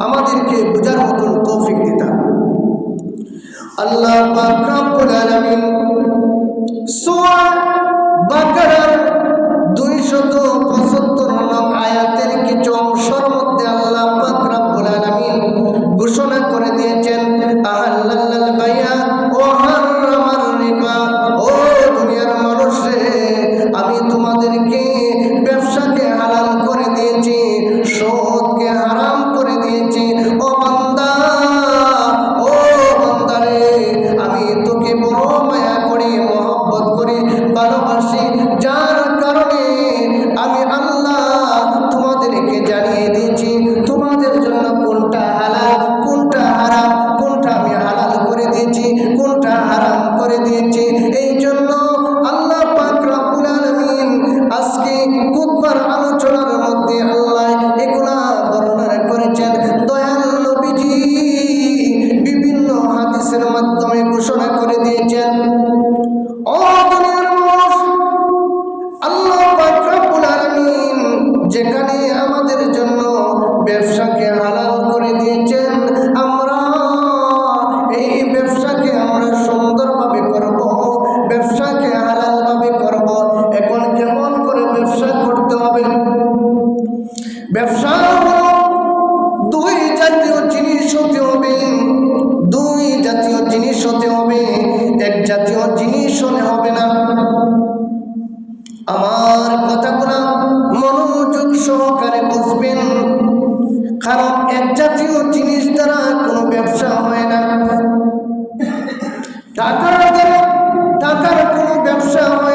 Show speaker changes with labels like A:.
A: আমাদেরকে বুঝার মতন তৌফিক দিতেন। আল্লাহ পাক রব্বুল আলামিন সূরা বাকারার 275 নং আয়াতের কিছু অংশের মধ্যে আল্লাহ পাক রব্বুল আলামিন ঘোষণা করে দিয়েছেন, আহাল্লাল বাইয়া ও হারামার রিবা। ও দুনিয়ার মানুষ রে, আমি তোমাদেরকে ব্যবসাকে হালাল করে দিয়েছি, সুদকে হারাম করে দিয়েছি। ও বান্দা, ও বান্দা রে, আমি তোকে বড় মায়া করি, মহব্বত করি, ভালোবাসি, যার কারণে আমি আল্লাহ তোমাদেরকে জানিয়ে দিয়েছি তোমাদের জন্য কোনটা হালাল কোনটা হারাম, কোনটা আমি হালাল করে দিয়েছি কোনটা হারাম করে দিয়েছি। এই জন্য আল্লাহ পাক রব্বুল আলামিন আজকে খুতবার আলোচনার মধ্যে আল্লাহ এগুলা বর্ণনা করেছেন। দয়াল নবীজি বিভিন্ন হাদিসের মাধ্যমে ঘোষণা করে দিয়েছেন, ও দুনিয়ার মানুষ, আল্লাহ পাক রব্বুল আলামিন যেখানে আমাদের জন্য ব্যবসাকে হালাল করে দিয়েছেন, আমরা এই ব্যবসাকে আমরা সুন্দরভাবে করব, ব্যবসাকে হালালভাবে করব। এখন কেমন করে ব্যবসা করতে হবে? ব্যবসা হলো দুই জাতীয় জিনিস হতে হবে, দুই জাতীয় জিনিস হতে হবে, এক জাতীয় জিনিস হলে হবে না। আমার কথাগুলো মনোযোগ সহকারে বুঝবেন, কারণ এক জাতীয় জিনিস দ্বারা কোনো ব্যবসা হয় না, টাকার দ্বারা টাকার কোনো ব্যবসা হয়